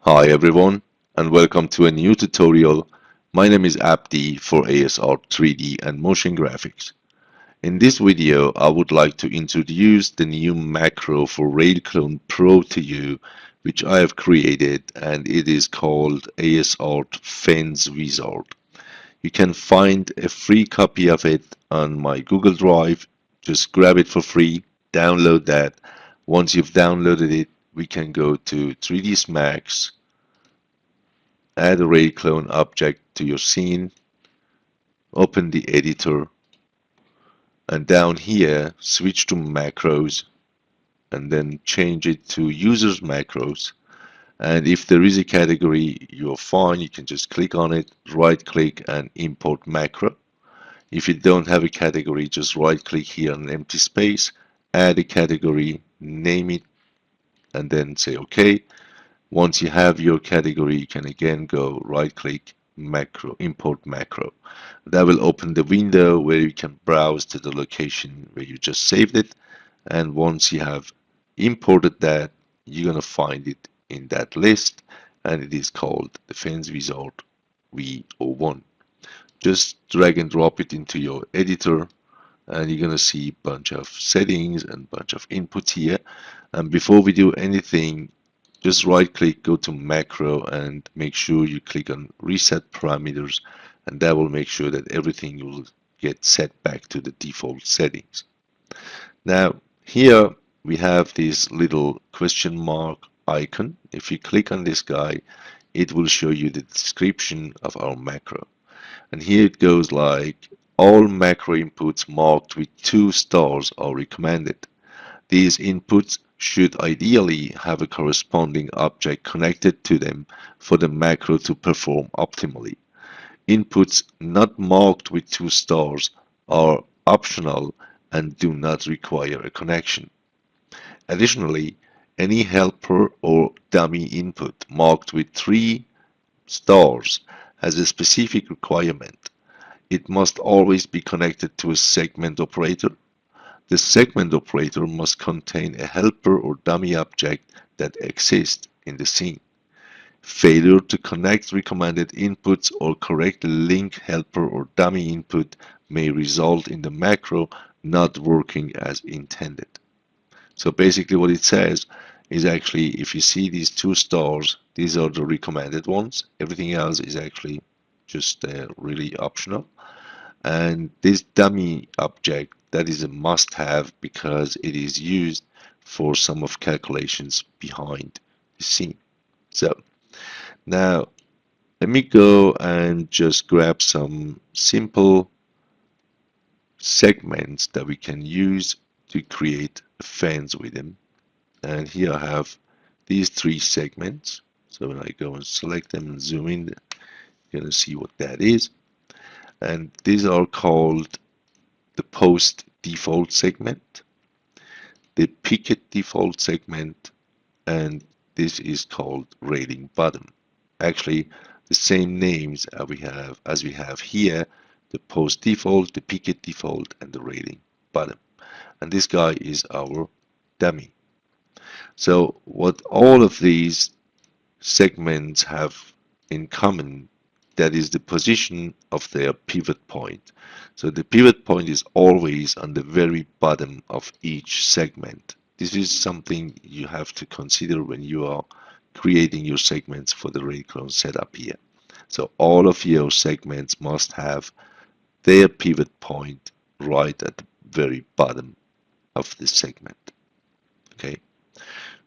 Hi everyone, and welcome to a new tutorial. My name is Abdi for asART 3D and motion graphics. In this video, I would like to introduce the new macro for RailClone Pro to you, which I have created, and it is called asART Fence Wizard. You can find a free copy of it on my Google Drive. Just grab it for free, download that. Once you've downloaded it, we can go to 3ds Max, add a RailClone object to your scene, open the editor, and down here switch to macros and then change it to users macros. And if there is a category, you're fine, you can just click on it, right click and import macro. If you don't have a category, just right click here on an empty space, add a category, name it, and then say OK. Once you have your category, you can again go right click, macro, import macro. That will open the window where you can browse to the location where you just saved it. And once you have imported that, you're going to find it in that list, and it is called the Fence Wizard V01. Just drag and drop it into your editor, and you're going to see a bunch of settings and a bunch of inputs here. And before we do anything, just right click, go to macro, and make sure you click on reset parameters, and that will make sure that everything will get set back to the default settings. Now here we have this little question mark icon. If you click on this guy, it will show you the description of our macro. And here it goes like, all macro inputs marked with 2 stars are recommended. These inputs should ideally have a corresponding object connected to them for the macro to perform optimally. Inputs not marked with 2 stars are optional and do not require a connection. Additionally, any helper or dummy input marked with 3 stars has a specific requirement. It must always be connected to a segment operator. The segment operator must contain a helper or dummy object that exists in the scene. Failure to connect recommended inputs or correctly link helper or dummy input may result in the macro not working as intended. So basically what it says is actually, if you see these 2 stars, these are the recommended ones. Everything else is actually just really optional. And this dummy object, that is a must-have because it is used for some of calculations behind the scene. So now let me go and just grab some simple segments that we can use to create a fence with them. And here I have these 3 segments. So when I go and select them and zoom in, you're going to see what that is. And these are called the post default segment, the picket default segment, and this is called railing bottom. Actually, the same names as we have here, the post default, the picket default, and the railing bottom. And this guy is our dummy. So what all of these segments have in common, that is the position of their pivot point. So the pivot point is always on the very bottom of each segment. This is something you have to consider when you are creating your segments for the RailClone setup here. So all of your segments must have their pivot point right at the very bottom of the segment. Okay,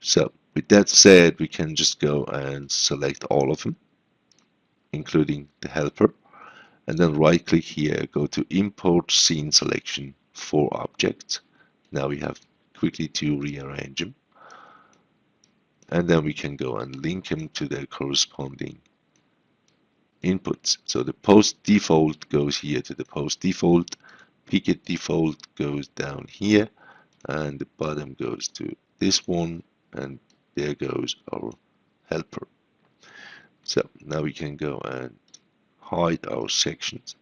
so with that said, we can just go and select all of them, including the helper, and then right click here, go to import scene selection for objects. Now we have quickly to rearrange them, and then we can go and link them to their corresponding inputs. So the post default goes here to the post default, picket default goes down here, and the bottom goes to this one, and there goes our helper. So now we can go and hide our sections,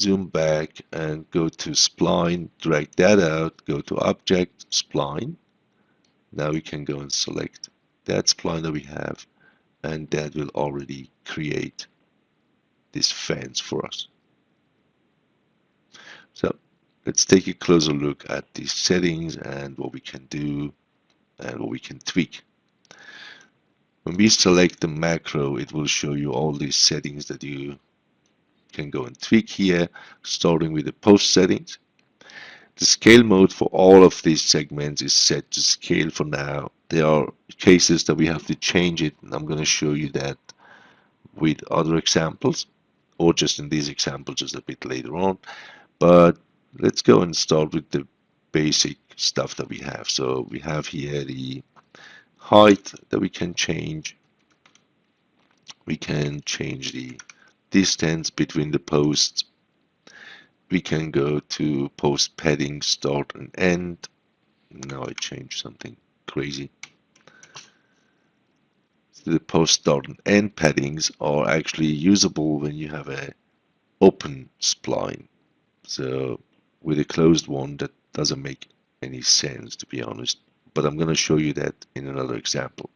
zoom back and go to spline, drag that out, go to object, spline. Now we can go and select that spline that we have, and that will already create this fence for us. So let's take a closer look at these settings and what we can do and what we can tweak. When we select the macro, it will show you all these settings that you can go and tweak here, starting with the post settings. The scale mode for all of these segments is set to scale for now. There are cases that we have to change it, and I'm going to show you that with other examples, or just in these examples just a bit later on. But let's go and start with the basic stuff that we have. So we have here the height that we can change. We can change the distance between the posts. We can go to post padding start and end. Now I changed something crazy. So the post start and end paddings are actually usable when you have a open spline. So with a closed one, that doesn't make any sense, to be honest. But I'm going to show you that in another example.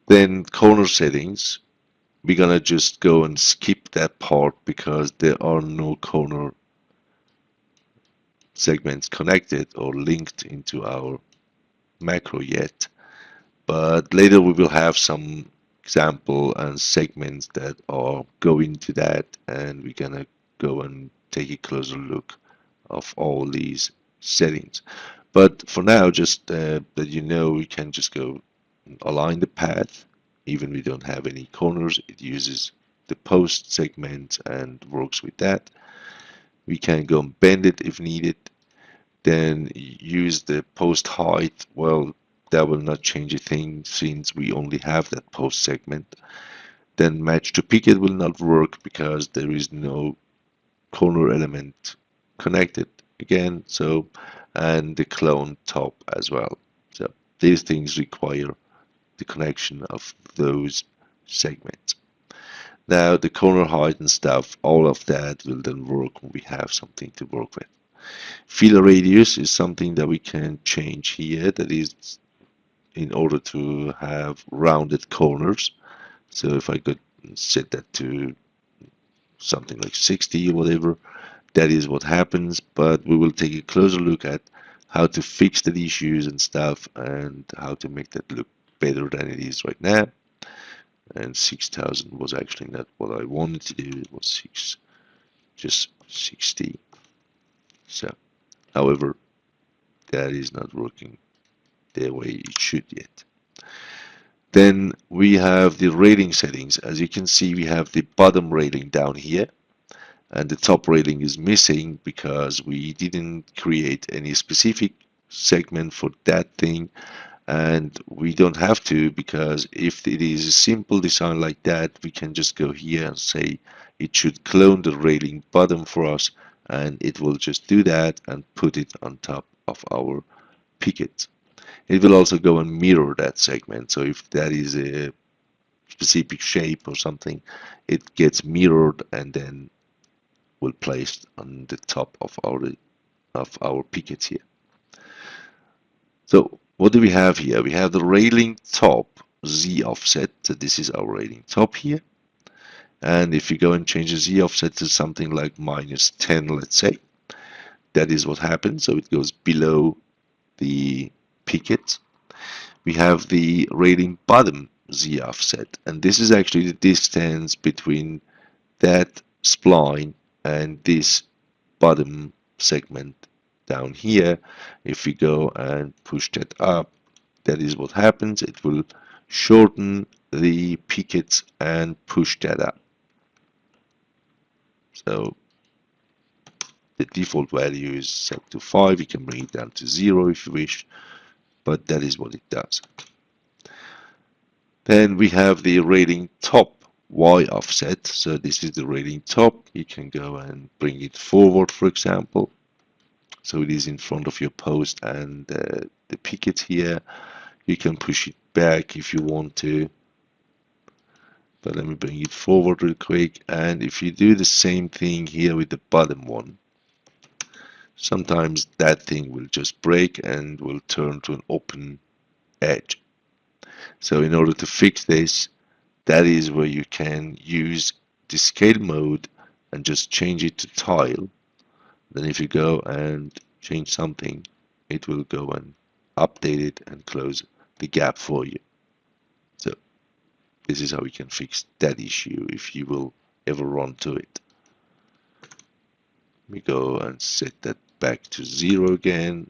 Then corner settings, we're going to just go and skip that part because there are no corner segments connected or linked into our macro yet. But later we will have some example and segments that are going to that, and we're going to go and take a closer look of all these settings. But for now, just that you know, we can just go align the path. Even we don't have any corners, it uses the post segment and works with that. We can go and bend it if needed. Then use the post height. Well, that will not change a thing since we only have that post segment. Then match to picket will not work because there is no corner element connected again. So, and the clone top as well. So these things require the connection of those segments. Now the corner height and stuff, all of that will then work when we have something to work with. Filler radius is something that we can change here. That is in order to have rounded corners. So if I could set that to something like 60 or whatever, that is what happens. But we will take a closer look at how to fix the issues and stuff and how to make that look better than it is right now. And 6,000 was actually not what I wanted to do. It was just 60. So, however, that is not working the way it should yet. Then we have the railing settings. As you can see, we have the bottom railing down here, and the top railing is missing because we didn't create any specific segment for that thing, and we don't have to, because if it is a simple design like that, we can just go here and say it should clone the railing bottom for us, and it will just do that and put it on top of our picket. It will also go and mirror that segment, so if that is a specific shape or something, it gets mirrored and then will placed on the top of our pickets here. So what do we have here? We have the railing top Z offset. So this is our railing top here. And if you go and change the Z offset to something like -10, let's say, that is what happens. So it goes below the picket. We have the railing bottom Z offset. And this is actually the distance between that spline and this bottom segment down here. If we go and push that up, that is what happens. It will shorten the pickets and push that up. So the default value is set to 5. You can bring it down to 0 if you wish, but that is what it does. Then we have the railing top Y offset. So this is the railing top. You can go and bring it forward, for example. So it is in front of your post and the picket here. You can push it back if you want to. But let me bring it forward real quick. And if you do the same thing here with the bottom one, sometimes that thing will just break and will turn to an open edge. So in order to fix this, that is where you can use the scale mode and just change it to tile. Then if you go and change something, it will go and update it and close the gap for you. So this is how we can fix that issue if you will ever run to it. We go and set that back to 0 again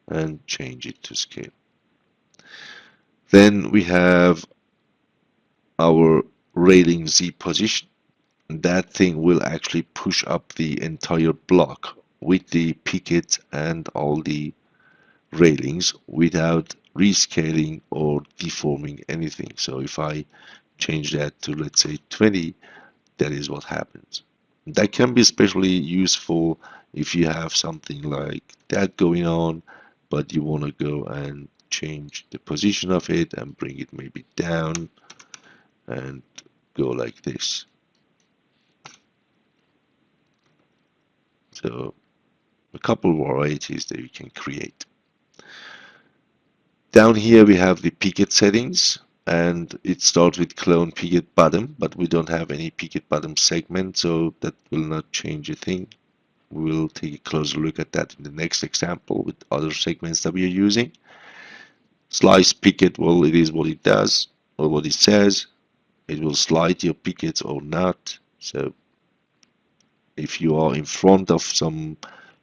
and change it to scale. Then we have our railing Z position. That thing will actually push up the entire block with the picket and all the railings without rescaling or deforming anything. So if I change that to, let's say, 20, that is what happens. That can be especially useful if you have something like that going on, but you want to go and change the position of it and bring it maybe down and go like this. So a couple of varieties that you can create. Down here we have the picket settings, and it starts with clone picket bottom, but we don't have any picket bottom segment, so that will not change a thing. We'll take a closer look at that in the next example with other segments that we are using. Slice picket, well, it is what it does, or what it says. It will slide your pickets or not. So if you are in front of some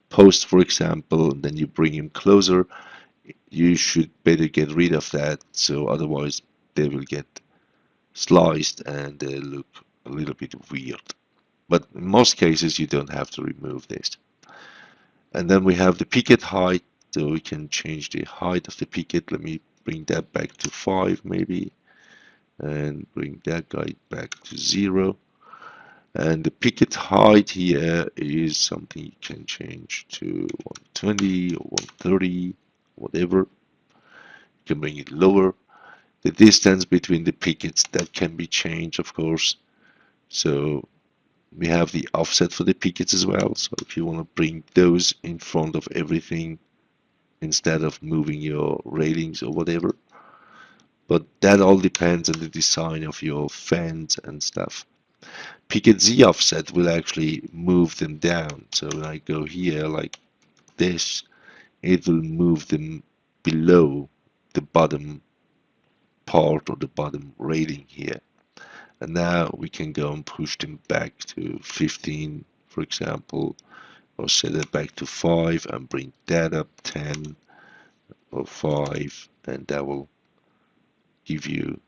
post, for example, and then you bring him closer, you should better get rid of that, so otherwise they will get sliced and they look a little bit weird. But in most cases you don't have to remove this. And then we have the picket height, so we can change the height of the picket. Let me bring that back to 5 maybe, and bring that guy back to 0. And the picket height here is something you can change to 120 or 130, whatever. You can bring it lower. The distance between the pickets, that can be changed, of course. So we have the offset for the pickets as well. So if you want to bring those in front of everything instead of moving your railings or whatever. But that all depends on the design of your fence and stuff. Picket Z offset will actually move them down. So when I go here like this, it will move them below the bottom part or the bottom railing here. And now we can go and push them back to 15, for example, or set it back to 5 and bring that up 10 or 5, and that will give you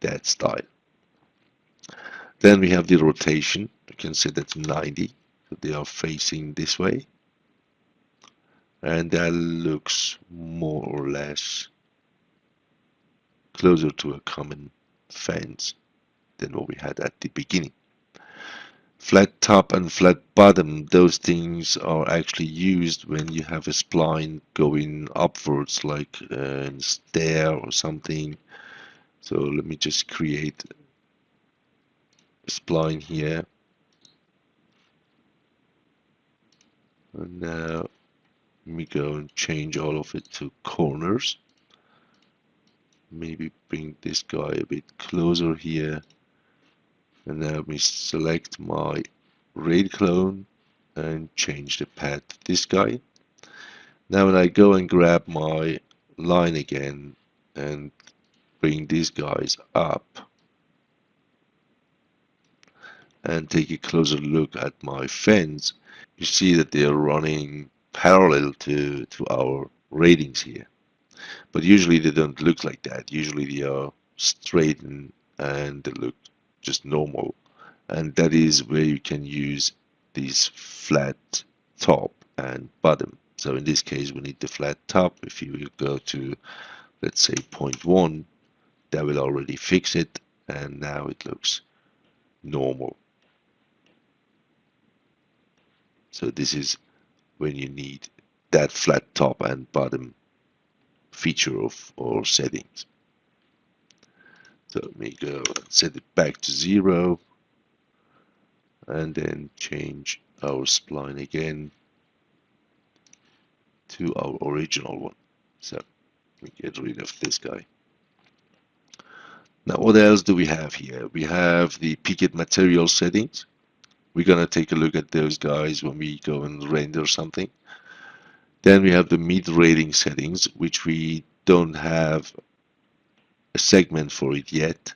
that style. Then we have the rotation. You can set that to 90, so they are facing this way. And that looks more or less closer to a common fence than what we had at the beginning. Flat top and flat bottom, those things are actually used when you have a spline going upwards, like a stair or something. So let me just create a spline here. And now let me go and change all of it to corners. Maybe bring this guy a bit closer here. And now let me select my RailClone and change the path to this guy. Now when I go and grab my line again and bring these guys up and take a closer look at my fence, you see that they are running parallel to our ratings here. But usually they don't look like that. Usually they are straightened and they look just normal. And that is where you can use these flat top and bottom. So in this case we need the flat top. If you go to, let's say, 0.1, that will already fix it, and now it looks normal. So this is when you need that flat top and bottom feature of or settings. So let me go and set it back to 0 and then change our spline again to our original one. So let me get rid of this guy. Now, what else do we have here? We have the picket material settings. We're gonna take a look at those guys when we go and render something. Then we have the mid railing settings, which we don't have a segment for it yet.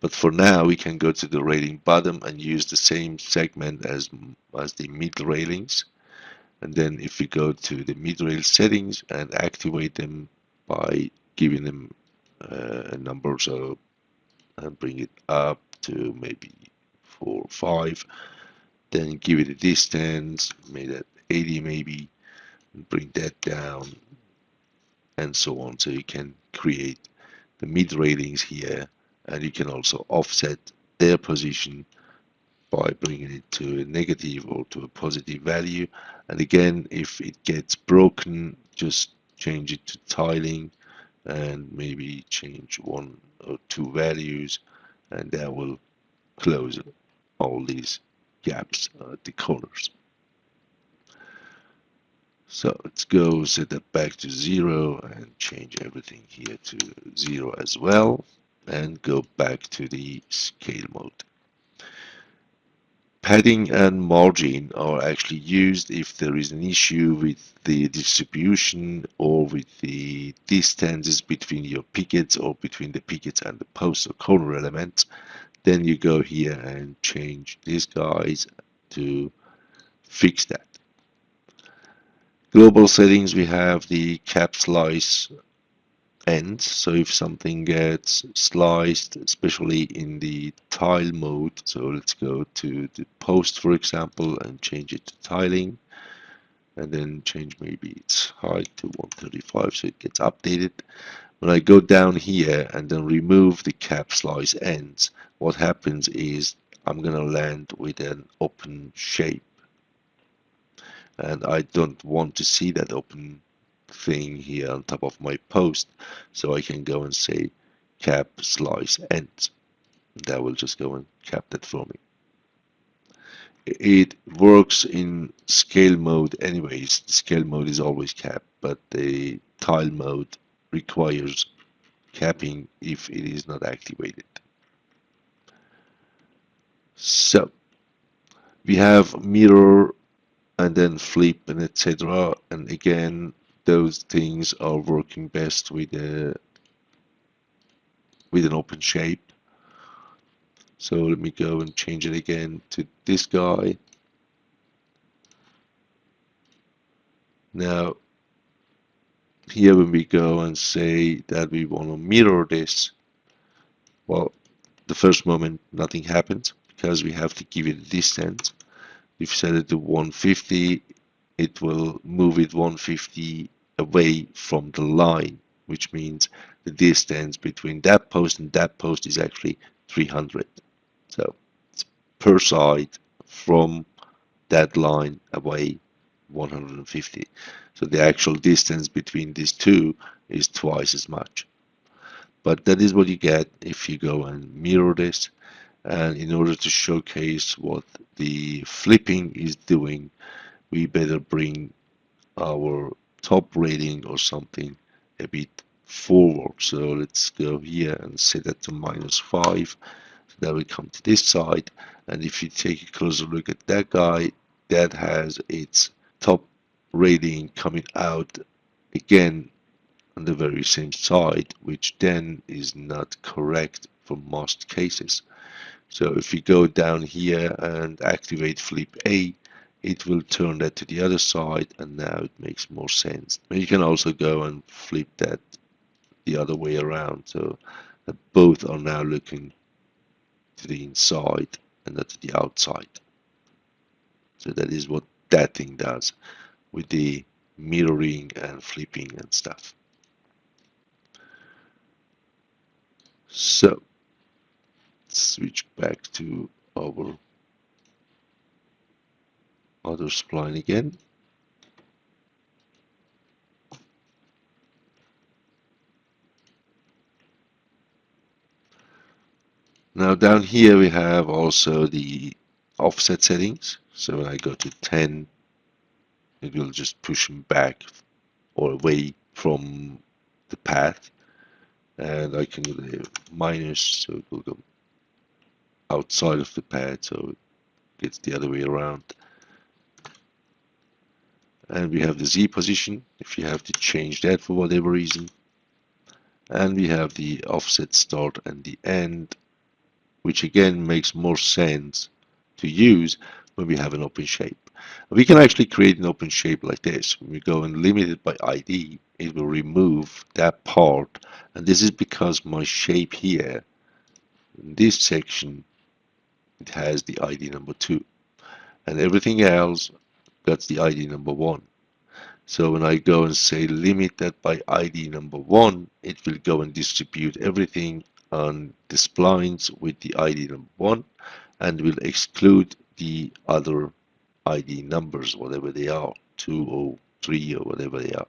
But for now, we can go to the railing bottom and use the same segment as the mid railings. And then if we go to the mid rail settings and activate them by giving them a number, so and bring it up to maybe 4 or 5, then give it a distance, made it 80 maybe, and bring that down, and so on. So you can create the mid railings here, and you can also offset their position by bringing it to a negative or to a positive value. And again, if it gets broken, just change it to tiling and maybe change 1 or 2 values, and that will close all these gaps at the corners. So let's go set that back to 0 and change everything here to 0 as well, and go back to the scale mode. Padding and margin are actually used if there is an issue with the distribution or with the distances between your pickets or between the pickets and the post or corner elements. Then you go here and change these guys to fix that. Global settings, we have the cap slice ends. So if something gets sliced, especially in the tile mode, so let's go to the post, for example, and change it to tiling, and then change maybe its height to 135 so it gets updated. When I go down here and then remove the cap slice ends, what happens is I'm going to land with an open shape. And I don't want to see that open thing here on top of my post, so I can go and say cap slice ends. That will just go and cap that for me. It works in scale mode anyways. The scale mode is always capped, but the tile mode requires capping if it is not activated. So we have mirror and then flip and etc. And again, those things are working best with an open shape. So let me go and change it again to this guy. Now here when we go and say that we want to mirror this, well, the first moment nothing happens because we have to give it a distance. If you set it to 150, it will move it 150 away from the line, which means the distance between that post and that post is actually 300. So it's per side from that line away 150. So the actual distance between these two is twice as much. But that is what you get if you go and mirror this. And in order to showcase what the flipping is doing, we better bring our top rating or something a bit forward. So let's go here and set that to -5. So that will come to this side. And if you take a closer look at that guy, that has its top rating coming out again on the very same side, which then is not correct for most cases. So if you go down here and activate flip A, it will turn that to the other side, and now it makes more sense. But you can also go and flip that the other way around, so that both are now looking to the inside and not to the outside. So that is what that thing does with the mirroring and flipping and stuff. So switch back to our other spline again. Now down here we have also the offset settings. So when I go to 10, it will just push them back or away from the path. and I can do the minus, so it will go outside of the pad, so it gets the other way around. And we have the Z position if you have to change that for whatever reason. And we have the offset start and the end, which again makes more sense to use when we have an open shape. We can actually create an open shape like this. When we go and limit it by ID, it will remove that part. And this is because my shape here, in this section, it has the ID number 2. And everything else got the ID number 1. So when I go and say limit that by ID number 1, it will go and distribute everything on the splines with the ID number 1 and will exclude the other ID numbers, whatever they are, 2 or 3 or whatever they are.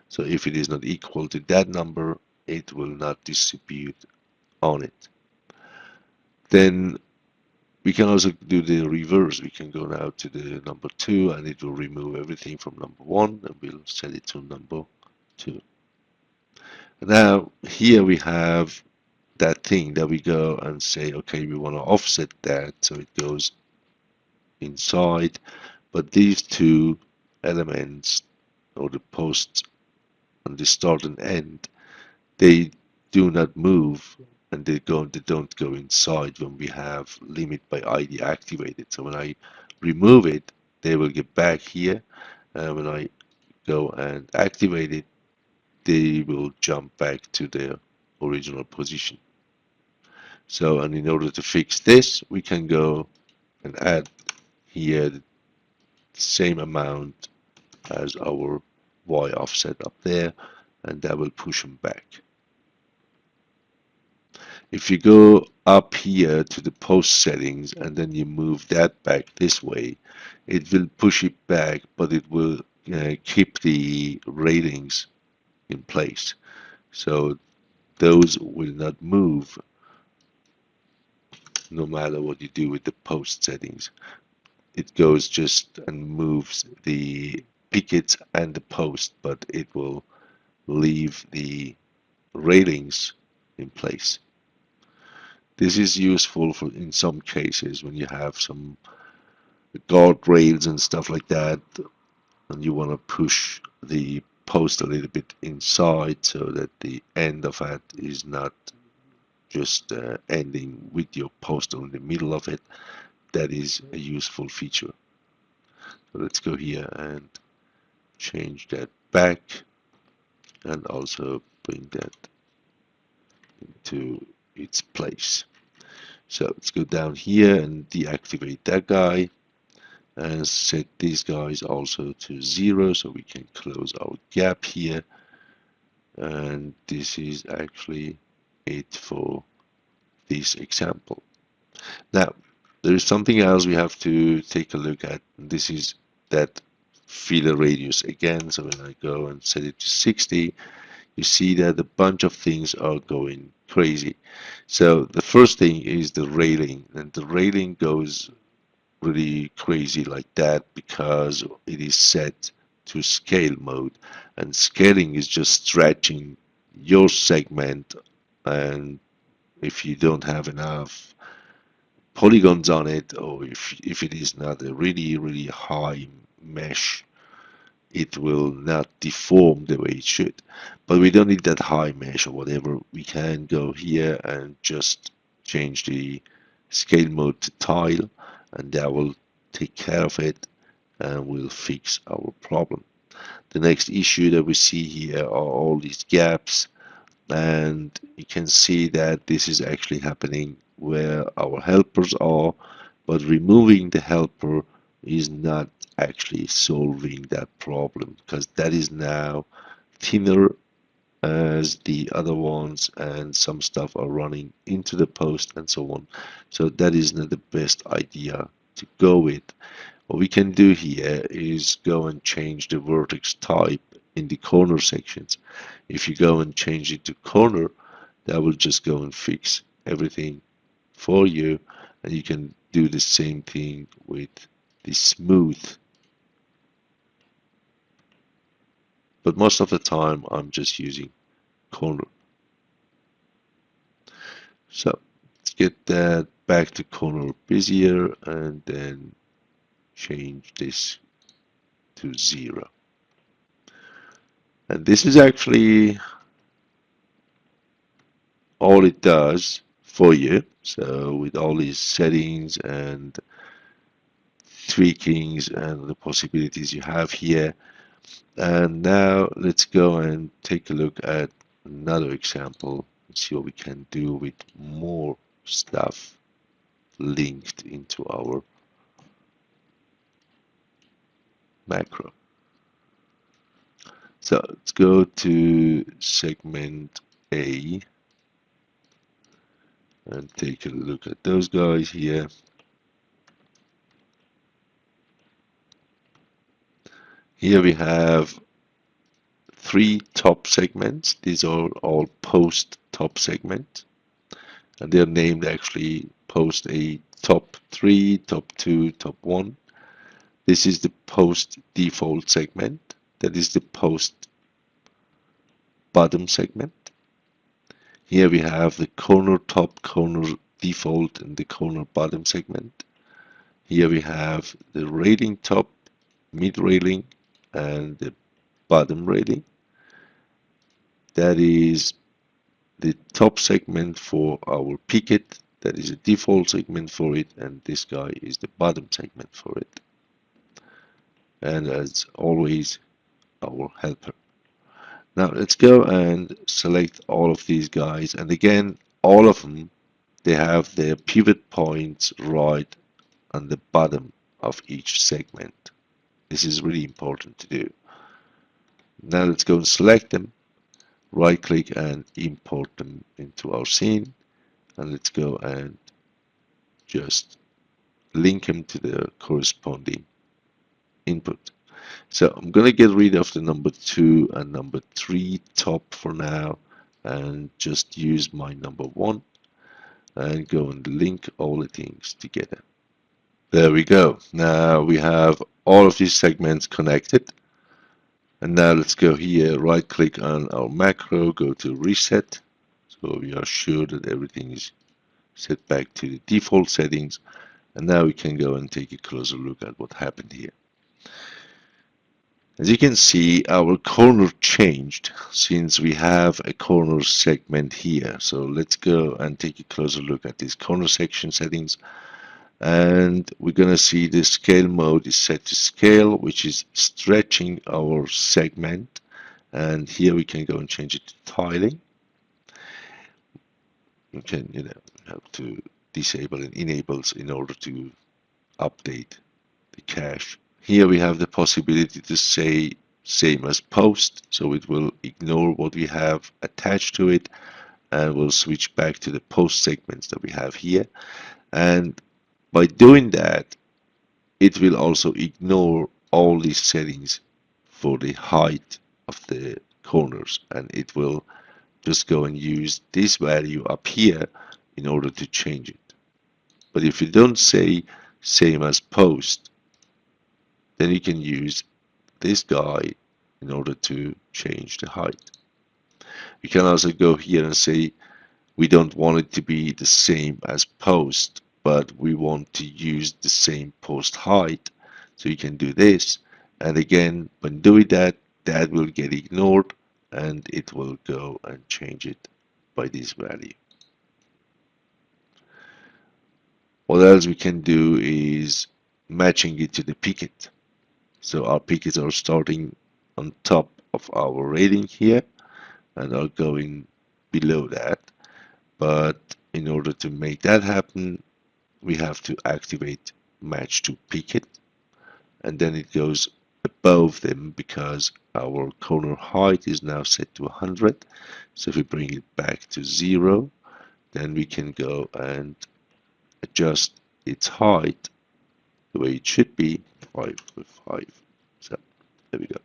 So if it is not equal to that number, it will not distribute on it. Then we can also do the reverse. We can go now to the number 2 and it will remove everything from number 1 and we'll set it to number 2. Now here we have that thing that we go and say, okay, we want to offset that so it goes inside, but these two elements or the posts on the start and end, they do not move and they don't go inside when we have limit by ID activated. So when I remove it, they will get back here. When I go and activate it, they will jump back to their original position. So, and in order to fix this, we can go and add here the same amount as our Y offset up there, and that will push them back. If you go up here to the post settings and then you move that back this way, it will push it back, but it will keep the railings in place. So those will not move no matter what you do with the post settings. It goes just and moves the pickets and the post, but it will leave the railings in place. This is useful for in some cases when you have some guardrails and stuff like that, and you want to push the post a little bit inside so that the end of it is not just ending with your post in the middle of it. That is a useful feature. So let's go here and change that back and also bring that into its place. So let's go down here and deactivate that guy and set these guys also to 0 so we can close our gap here. And this is actually it for this example. Now, there is something else we have to take a look at. This is that feeler radius again. So when I go and set it to 60, you see that a bunch of things are going crazy. So the first thing is the railing, and the railing goes really crazy like that because it is set to scale mode, and scaling is just stretching your segment, and if you don't have enough polygons on it, or if it is not a really high mesh, it will not deform the way it should. But we don't need that high mesh or whatever. We can go here and just change the scale mode to tile, and that will take care of it and will fix our problem. The next issue that we see here are all these gaps, and you can see that this is actually happening where our helpers are, but removing the helper is not actually solving that problem because that is now thinner as the other ones, and some stuff are running into the post and so on. So that is not the best idea to go with. What we can do here is go and change the vertex type in the corner sections. If you go and change it to corner, that will just go and fix everything for you, and you can do the same thing with the smooth. But most of the time I'm just using corner. So let's get that back to corner Bezier and then change this to 0. And this is actually all it does for you. So with all these settings and tweakings and the possibilities you have here. And now let's go and take a look at another example and see what we can do with more stuff linked into our macro. So let's go to segment A and take a look at those guys here. Here we have 3 top segments. These are all post top segment, and they're named actually post A top 3, top 2, top 1. This is the post default segment. That is the post bottom segment. Here we have the corner top, corner default, and the corner bottom segment. Here we have the railing top, mid railing, and the bottom railing. That is the top segment for our picket. That is a default segment for it, and this guy is the bottom segment for it. And as always, our helper. Now let's go and select all of these guys, and again, all of them, they have their pivot points right on the bottom of each segment. This is really important to do. Now let's go and select them, right click and import them into our scene, and let's go and just link them to the corresponding input. So I'm going to get rid of the number 2 and number 3 top for now and just use my number 1 and go and link all the things together. There we go. Now we have all of these segments connected. And now let's go here, right click on our macro, go to reset. So we are sure that everything is set back to the default settings. And now we can go and take a closer look at what happened here. As you can see, our corner changed since we have a corner segment here. So let's go and take a closer look at these corner section settings. And we're going to see the scale mode is set to scale, which is stretching our segment. And here we can go and change it to tiling. You can, have to disable and enables in order to update the cache. Here we have the possibility to say same as post, so it will ignore what we have attached to it and will switch back to the post segments that we have here. And by doing that, it will also ignore all these settings for the height of the corners, and it will just go and use this value up here in order to change it. But if you don't say same as post, then you can use this guy in order to change the height. You can also go here and say we don't want it to be the same as post, but we want to use the same post height. So you can do this, and again, when doing that, that will get ignored and it will go and change it by this value. What else we can do is matching it to the picket. So our pickets are starting on top of our railing here and are going below that. But in order to make that happen, we have to activate match to picket, and then it goes above them because our corner height is now set to 100. So if we bring it back to 0, then we can go and adjust its height the way it should be, 5 with 5. So there we go.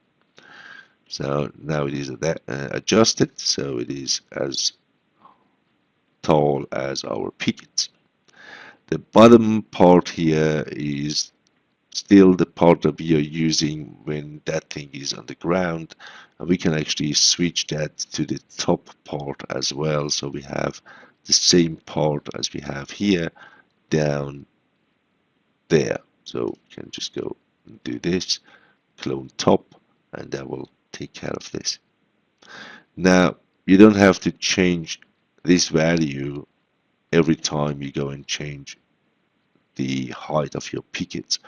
So now it is adjusted, so it is as tall as our pickets. The bottom part here is still the part that we are using when that thing is on the ground, and we can actually switch that to the top part as well. So we have the same part as we have here down there. So we can just go and do this, clone top, and that will take care of this. Now, you don't have to change this value every time you go and change the height of your pickets.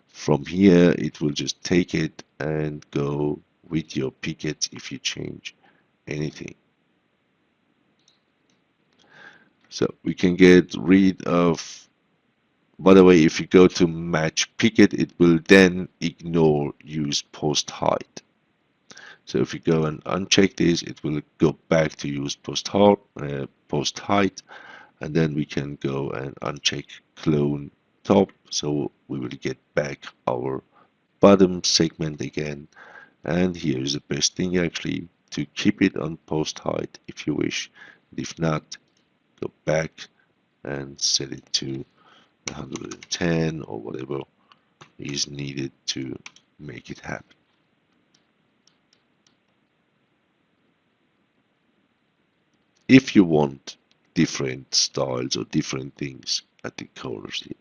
From here, it will just take it and go with your pickets if you change anything. So we can get rid of, by the way, if you go to match picket, it will then ignore use post height. So if you go and uncheck this, it will go back to use post height, and then we can go and uncheck clone top. So we will get back our bottom segment again. And here is the best thing actually, to keep it on post height if you wish. If not, go back and set it to 110 or whatever is needed to make it happen. If you want different styles or different things at the corners here.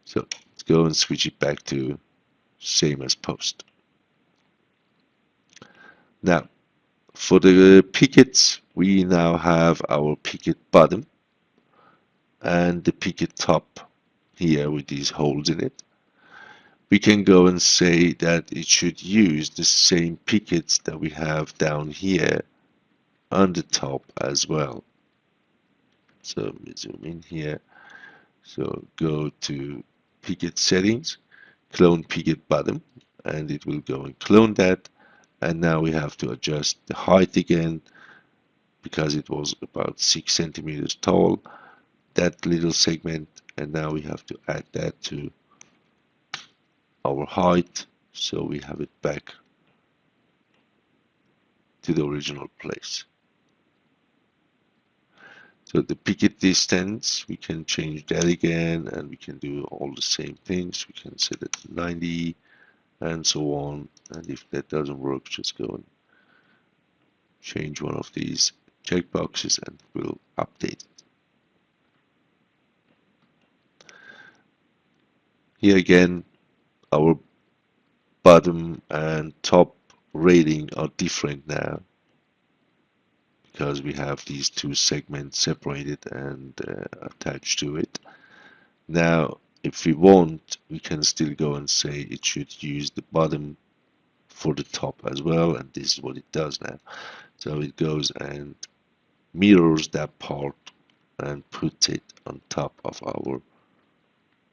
So let's go and switch it back to same as post. Now, for the pickets, we now have our picket bottom and the picket top here with these holes in it. We can go and say that it should use the same pickets that we have down here on the top as well. So let me zoom in here. So go to picket settings, clone picket bottom, and it will go and clone that. And now we have to adjust the height again because it was about 6 centimeters tall, that little segment, and now we have to add that to our height so we have it back to the original place. So the picket distance, we can change that again, and we can do all the same things. We can set it to 90 and so on. And if that doesn't work, just go and change one of these checkboxes and we'll update it. Here again, our bottom and top railing are different now because we have these two segments separated and attached to it. Now, if we want, we can still go and say it should use the bottom for the top as well, and this is what it does now. So it goes and mirrors that part and puts it on top of our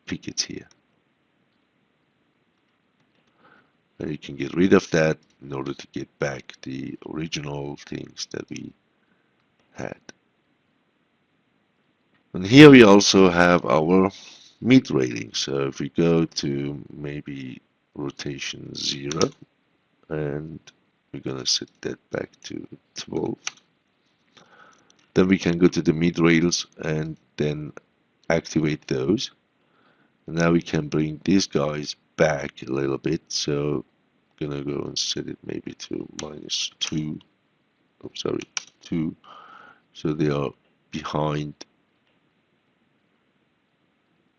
picket here. And you can get rid of that in order to get back the original things that we had. And here we also have our mid railing. So if we go to maybe rotation 0, and we're gonna set that back to 12, then we can go to the mid rails and then activate those. And now we can bring these guys back a little bit. So I'm gonna go and set it maybe to -2. Oh, sorry, 2. So they are behind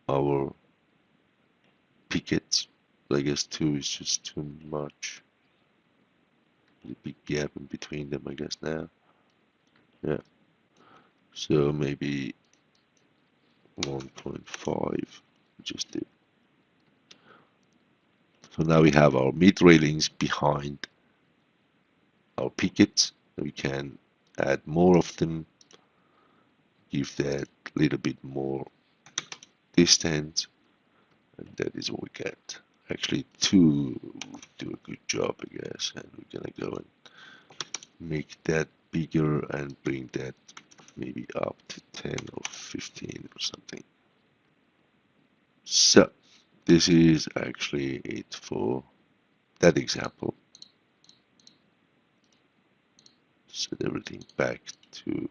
our pickets. I guess 2 is just too much. The big gap in between them, I guess now. Yeah. So maybe 1.5. Just do. So now we have our mid railings behind our pickets. We can add more of them, give that little bit more distance, and that is what we get. Actually, 2 do a good job, I guess, and we're gonna go and make that bigger and bring that maybe up to 10 or 15 or something. So this is actually it for that example. Set everything back to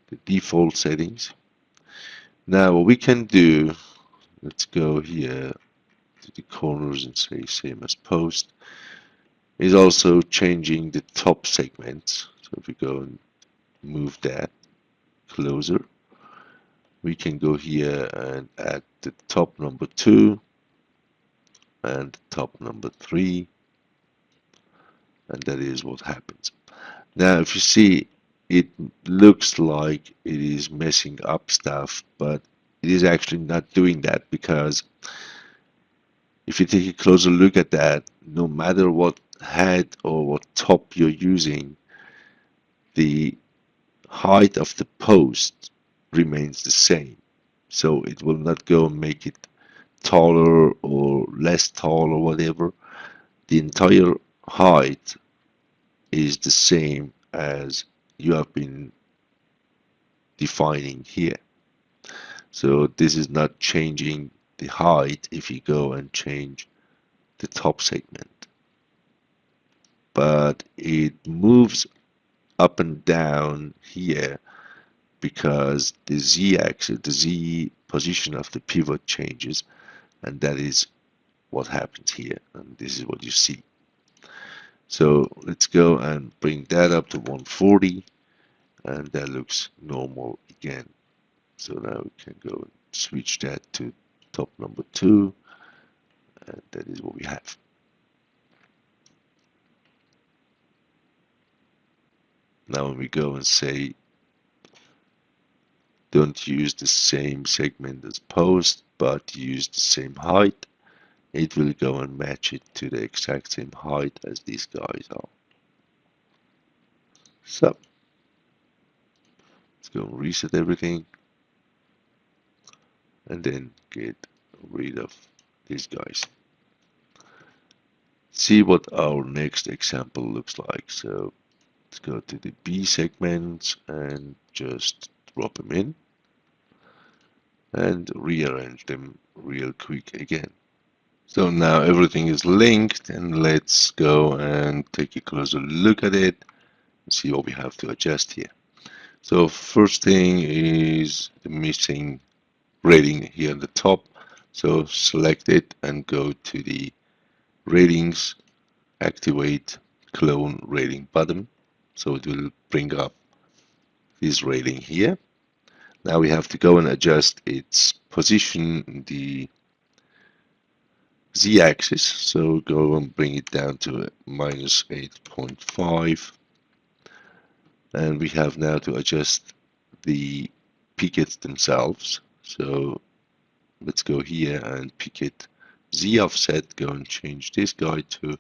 the default settings. Now what we can do, let's go here to the corners and say same as post, is also changing the top segments. So if we go and move that closer. We can go here and add the top number 2 and top number 3, and that is what happens. Now, if you see, it looks like it is messing up stuff, but it is actually not doing that, because if you take a closer look at that, no matter what head or what top you're using, the height of the post remains the same. So it will not go and make it taller or less tall or whatever. The entire height is the same as you have been defining here. So this is not changing the height if you go and change the top segment, but it moves up and down here because the z-axis, the z position of the pivot changes, and that is what happens here, and this is what you see. So let's go and bring that up to 140, and that looks normal again. So now we can go and switch that to top number 2, and that is what we have. Now when we go and say don't use the same segment as post, but use the same height, it will go and match it to the exact same height as these guys are. So let's go and reset everything, and then get rid of these guys. See what our next example looks like. So let's go to the B segments and just drop them in and rearrange them real quick again. So now everything is linked, and let's go and take a closer look at it and see what we have to adjust here. So first thing is the missing railing here on the top. So select it and go to the railings, activate clone railing bottom. So it will bring up this railing here. Now we have to go and adjust its position, the z-axis. So go and bring it down to minus 8.5. And we have now to adjust the pickets themselves. So let's go here and picket z offset, go and change this guy to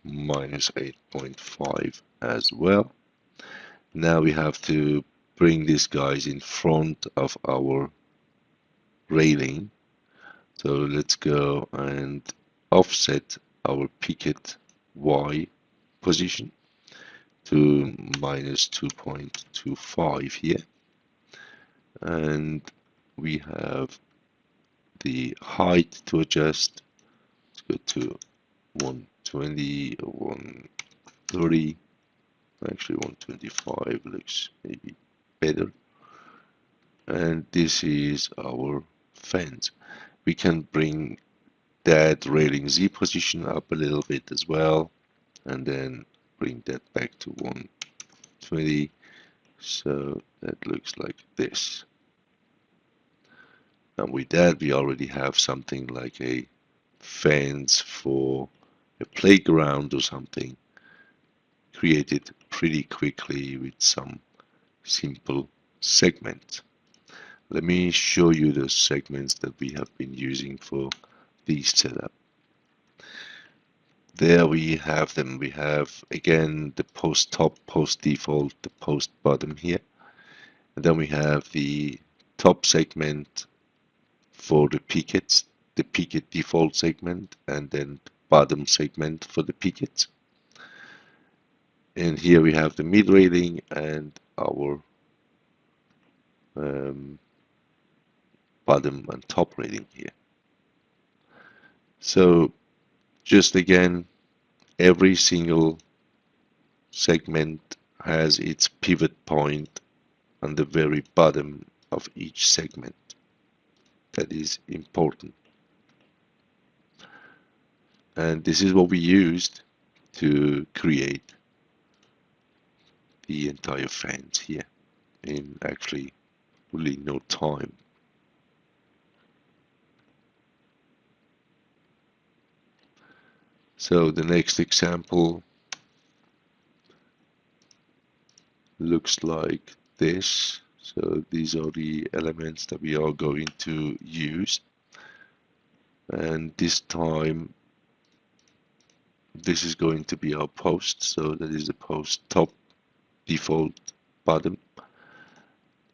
minus 8.5 as well. Now we have to bring these guys in front of our railing. So let's go and offset our picket y position to minus 2.25 here. And we have the height to adjust. Let's go to 120 or 130. Actually 125 looks maybe better. And this is our fence. We can bring that railing Z position up a little bit as well, and then bring that back to 120. So that looks like this. And with that, we already have something like a fence for a playground or something created pretty quickly with some simple segments. Let me show you the segments that we have been using for this setup. There we have them. We have again the post top, post default, the post bottom here. And then we have the top segment for the pickets, the picket default segment, and then the bottom segment for the pickets. And here we have the mid railing and our bottom and top railing here. So just again, every single segment has its pivot point on the very bottom of each segment. That is important. And this is what we used to create the entire fence here in actually really no time. So the next example looks like this. So these are the elements that we are going to use, and this time this is going to be our post. So that is the post top, default, bottom.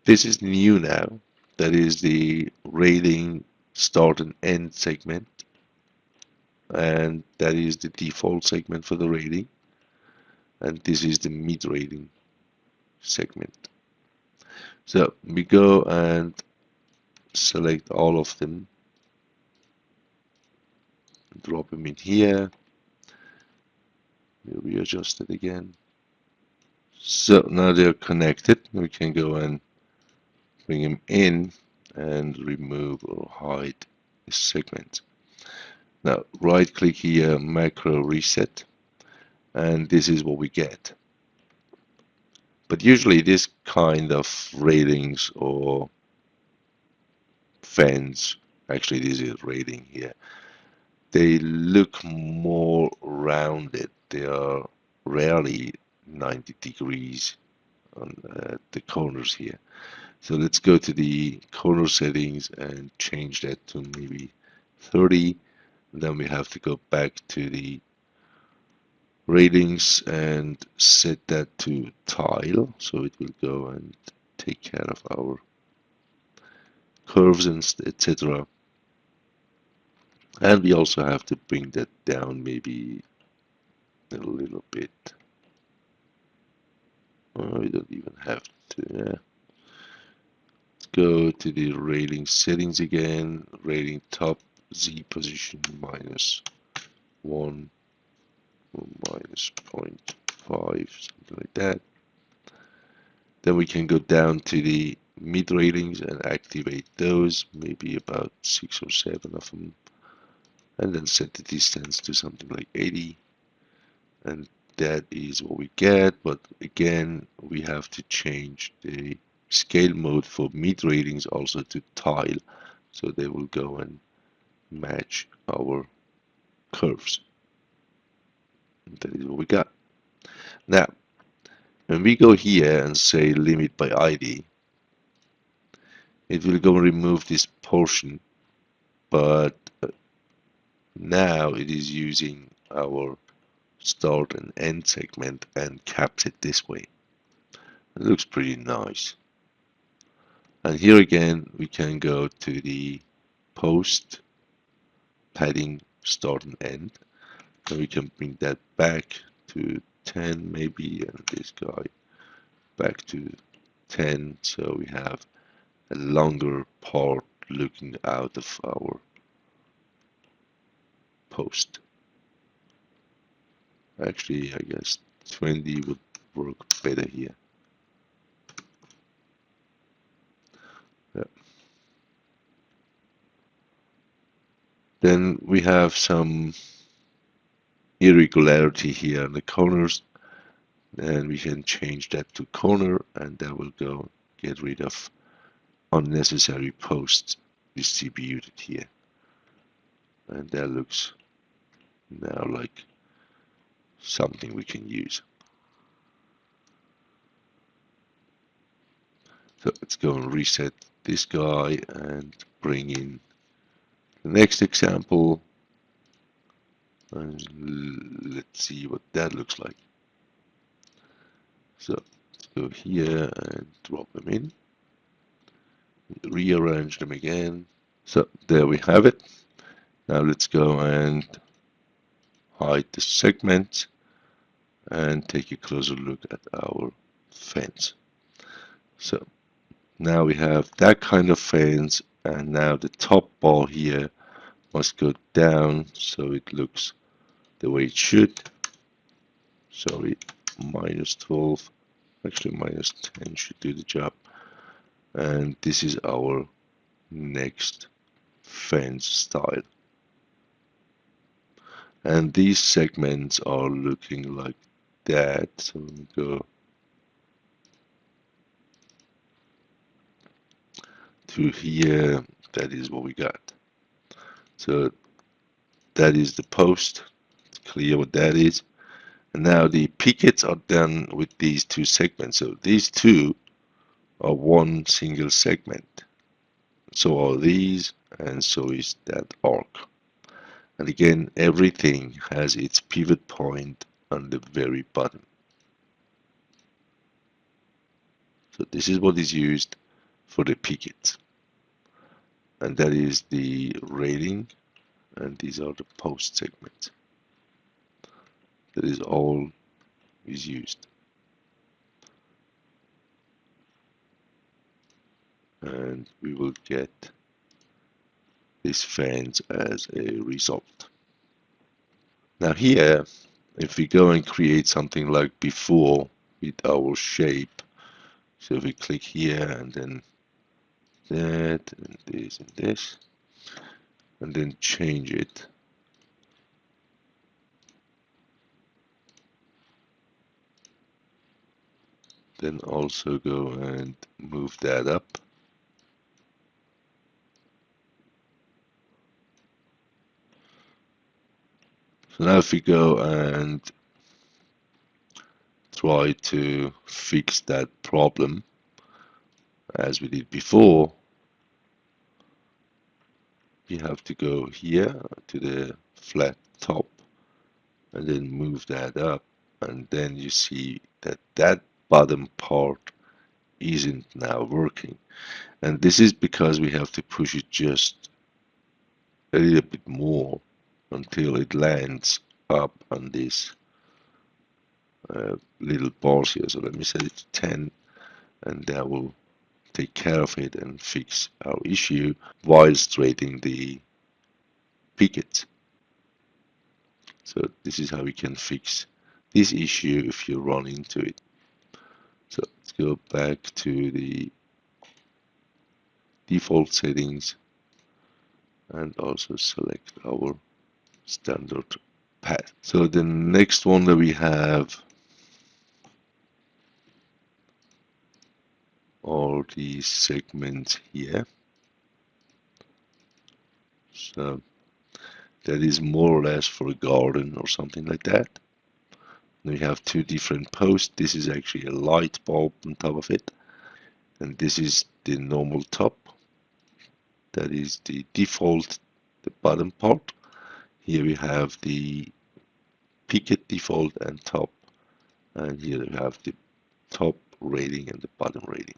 This is new now. That is the railing start and end segment, and that is the default segment for the railing, and this is the mid railing segment. So we go and select all of them, drop them in here, we readjust it again. So now they're connected. We can go and bring them in and remove or hide this segment. Now right click here, macro reset, and this is what we get. But usually this kind of railings or fence, actually this is railing here, they look more rounded. They are rarely 90 degrees on the corners here. So let's go to the corner settings and change that to maybe 30. And then we have to go back to the railings and set that to tile, so it will go and take care of our curves and etc. And we also have to bring that down maybe a little bit. We don't even have to. Yeah. Let's go to the railing settings again. Railing top Z position -1 or -0.5, something like that. Then we can go down to the mid railings and activate those, maybe about 6 or 7 of them, and then set the distance to something like 80, and that is what we get. But again, we have to change the scale mode for mid railings also to tile, so they will go and match our curves. And that is what we got. Now when we go here and say limit by ID, it will go and remove this portion, but now it is using our start and end segment and caps it this way. It looks pretty nice. And here again we can go to the post padding start and end, and we can bring that back to 10 maybe, and this guy back to 10, so we have a longer part looking out of our post. Actually, I guess 20 would work better here. Yeah. Then we have some irregularity here in the corners, and we can change that to corner, and that will go get rid of unnecessary posts distributed here. And that looks now like something we can use. So let's go and reset this guy and bring in the next example, and let's see what that looks like. So let's go here and drop them in, rearrange them again. So there we have it. Now let's go and hide the segment and take a closer look at our fence. So now we have that kind of fence, and now the top bar here must go down so it looks the way it should. Sorry, -12, actually -10 should do the job. And this is our next fence style. And these segments are looking like that. So we go to here, that is what we got. So that is the post. It's clear what that is. And now the pickets are done with these two segments. So these two are one single segment. So are these, and so is that arc. And again, everything has its pivot point on the very bottom. So this is what is used for the picket. And that is the railing, and these are the post segments. That is all is used. And we will get these fans as a result. Now here, if we go and create something like before with our shape, so if we click here and then that and this, and then change it. Then also go and move that up. So now if we go and try to fix that problem as we did before, we have to go here to the flat top and then move that up, and then you see that that bottom part isn't now working. And this is because we have to push it just a little bit more until it lands up on this little bars here. So let me set it to 10, and that will take care of it and fix our issue while straightening the picket. So this is how we can fix this issue if you run into it. So let's go back to the default settings and also select our standard path. So the next one that we have are these segments here. So that is more or less for a garden or something like that. We have two different posts. This is actually a light bulb on top of it, and this is the normal top. That is the default, the bottom part. Here we have the picket default and top, and here we have the top rating and the bottom rating.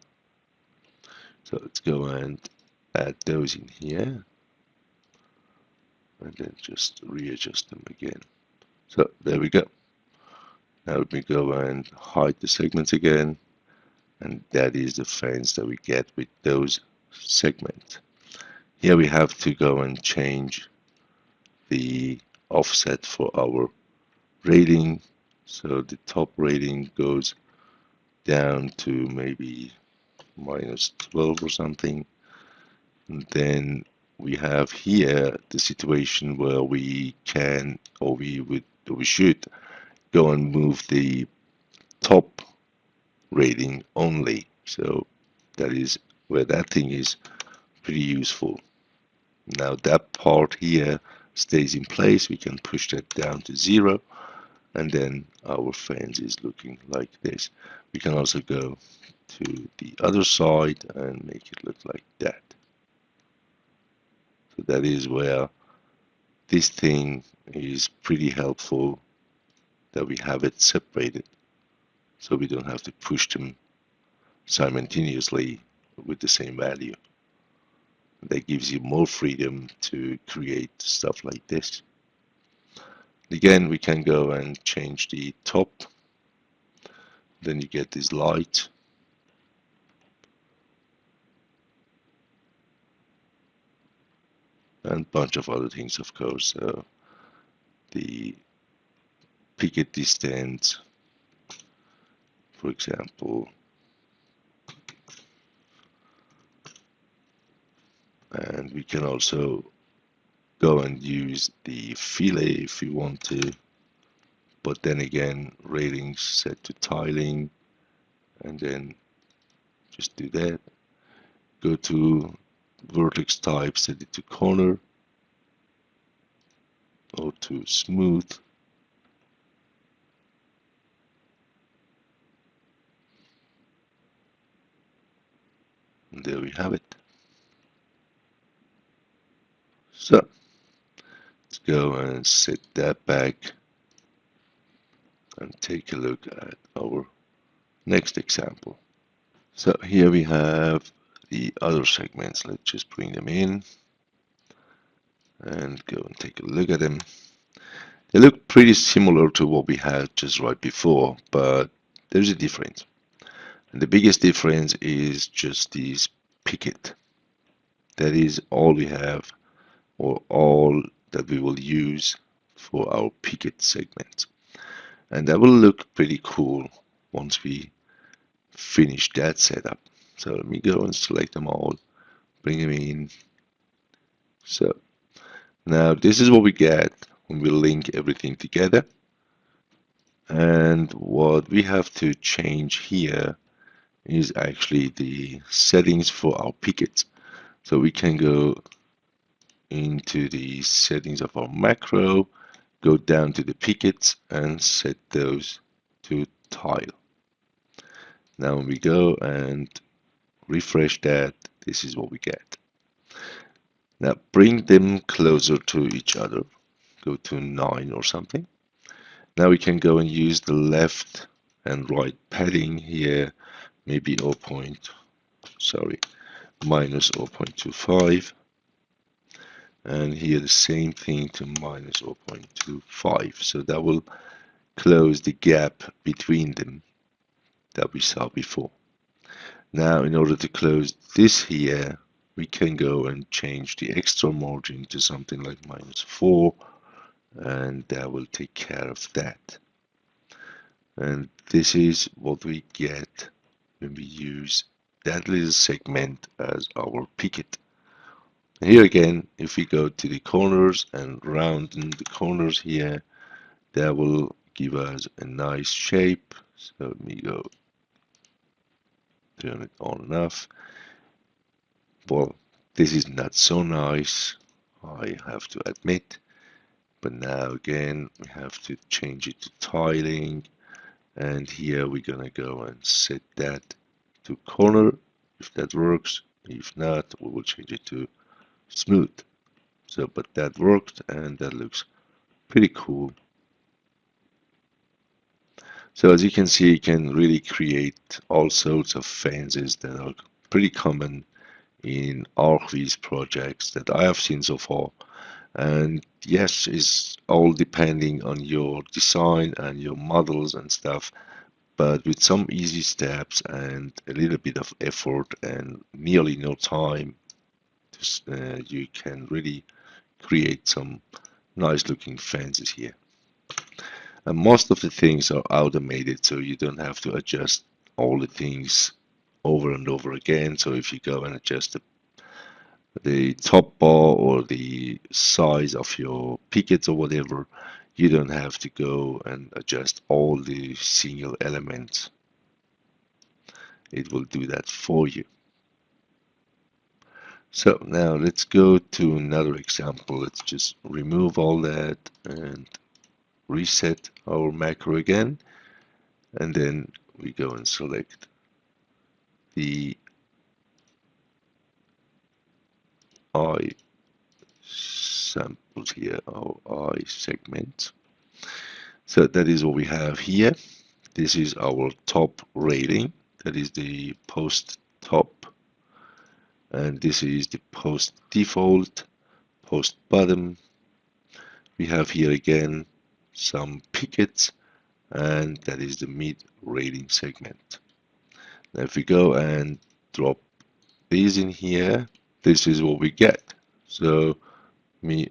So let's go and add those in here, and then just readjust them again. So there we go. Now let me go and hide the segments again, and that is the fans that we get with those segments. Here we have to go and change the offset for our rating. So the top rating goes down to maybe -12 or something. And then we have here the situation where we can, or we should go and move the top rating only. So that is where that thing is pretty useful. Now that part here stays in place. We can push that down to 0, and then our fans is looking like this. We can also go to the other side and make it look like that. So that is where this thing is pretty helpful, that we have it separated, so we don't have to push them simultaneously with the same value. That gives you more freedom to create stuff like this. Again, we can go and change the top. Then you get this light. And a bunch of other things, of course. The picket distance, for example. And we can also go and use the fillet if we want to, but then again, railings set to tiling, and then just do that. Go to vertex type, set it to corner or to smooth. And there we have it. So let's go and set that back and take a look at our next example. So here we have the other segments. Let's just bring them in and go and take a look at them. They look pretty similar to what we had just right before, but there's a difference. And the biggest difference is just this picket. That is all we have, or all that we will use for our picket segment. And that will look pretty cool once we finish that setup. So let me go and select them all, bring them in. So now this is what we get when we link everything together. And what we have to change here is actually the settings for our pickets. So we can go into the settings of our macro, go down to the pickets and set those to tile. Now when we go and refresh that, this is what we get. Now bring them closer to each other, go to 9 or something. Now we can go and use the left and right padding here, maybe minus 0.25, and here the same thing to minus 0.25. So that will close the gap between them that we saw before. Now in order to close this here, we can go and change the extra margin to something like -4, and that will take care of that. And this is what we get when we use that little segment as our picket. Here again, if we go to the corners and round in the corners here, that will give us a nice shape. So let me go turn it on and off. Well, this is not so nice, I have to admit. But now again, we have to change it to tiling. And here we're gonna go and set that to corner, if that works. If not, we will change it to smooth. So, but that worked, and that looks pretty cool. So as you can see, you can really create all sorts of fences that are pretty common in archviz projects that I have seen so far. And yes, it's all depending on your design and your models and stuff. But with some easy steps and a little bit of effort and nearly no time, you can really create some nice looking fences here. And most of the things are automated, so you don't have to adjust all the things over and over again. So if you go and adjust the top bar or the size of your pickets or whatever, you don't have to go and adjust all the single elements. It will do that for you. So now let's go to another example. Let's just remove all that and reset our macro again. And then we go and select the eye samples here, our eye segment. So that is what we have here. This is our top railing. That is the post top. And this is the post default, post bottom. We have here again some pickets, and that is the mid railing segment. Now if we go and drop these in here, this is what we get. So let me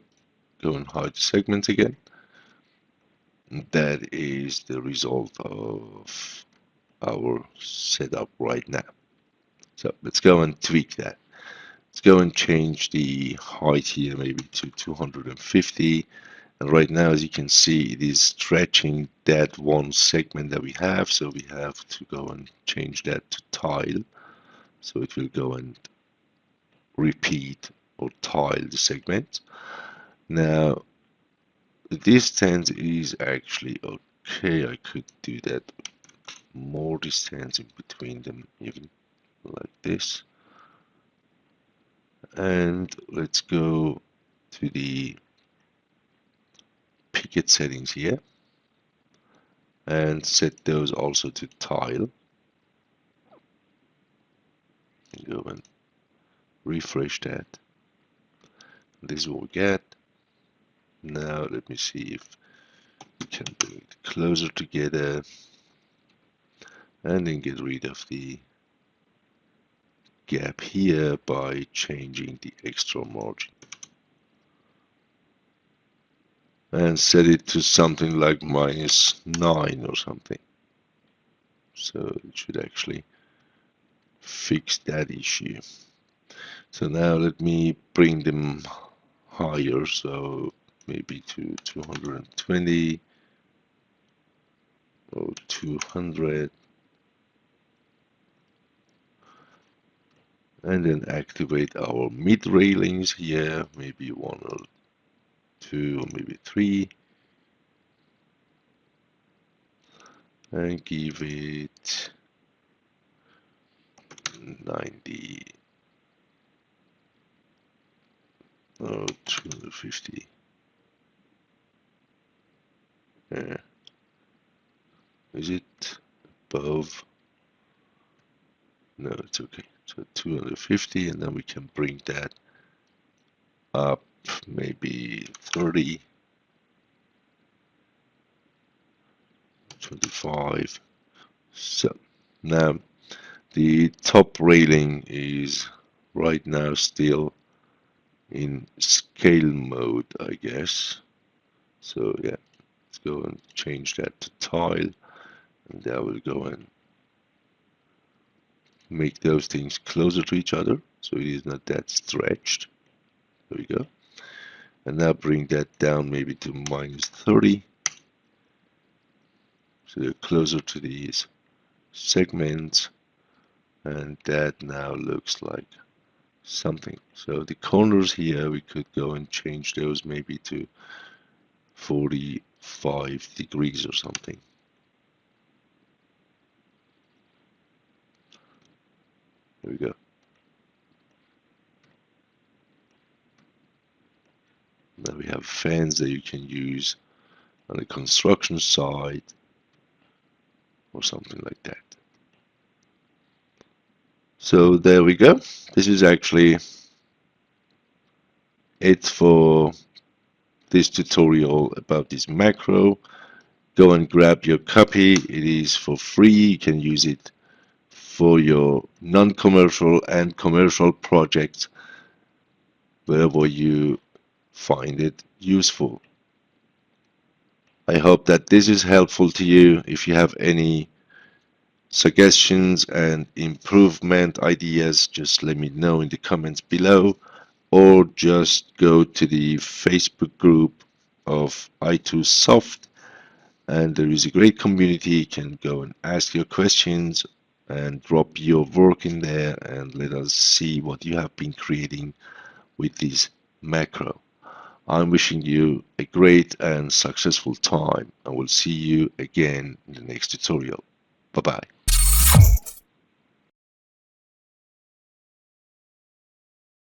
go and hide the segment again. That is the result of our setup right now. So let's go and tweak that. Let's go and change the height here maybe to 250. And right now, as you can see, it is stretching that one segment that we have. So we have to go and change that to tile. So it will go and repeat or tile the segment. Now the distance is actually okay. I could do that more distance in between them, even like this. And let's go to the picket settings here and set those also to tile. And go and refresh that. This is what we get. Now let me see if we can bring it closer together and then get rid of the gap here by changing the extra margin and set it to something like -9 or something. So it should actually fix that issue. So now let me bring them higher, so maybe to 220 or 200, and then activate our mid railings here, maybe 1 or 2 or maybe 3, and give it 90 or 250. Is it above? No, it's okay. So 250, and then we can bring that up maybe 30, 25. So now the top railing is right now still in scale mode, I guess. So yeah, let's go and change that to tile, and that will go and make those things closer to each other so it is not that stretched. There we go. And now bring that down maybe to -30, so they're closer to these segments, and that now looks like something. So the corners here, we could go and change those maybe to 45 degrees or something. There we go. Now we have fans that you can use on the construction site or something like that. So there we go. This is actually it for this tutorial about this macro. Go and grab your copy. It is for free. You can use it for your non-commercial and commercial projects wherever you find it useful. I hope that this is helpful to you. If you have any suggestions and improvement ideas, just let me know in the comments below, or just go to the Facebook group of i2Soft, and there is a great community. You can go and ask your questions and drop your work in there, and let us see what you have been creating with this macro. I'm wishing you a great and successful time, and we'll see you again in the next tutorial. Bye bye.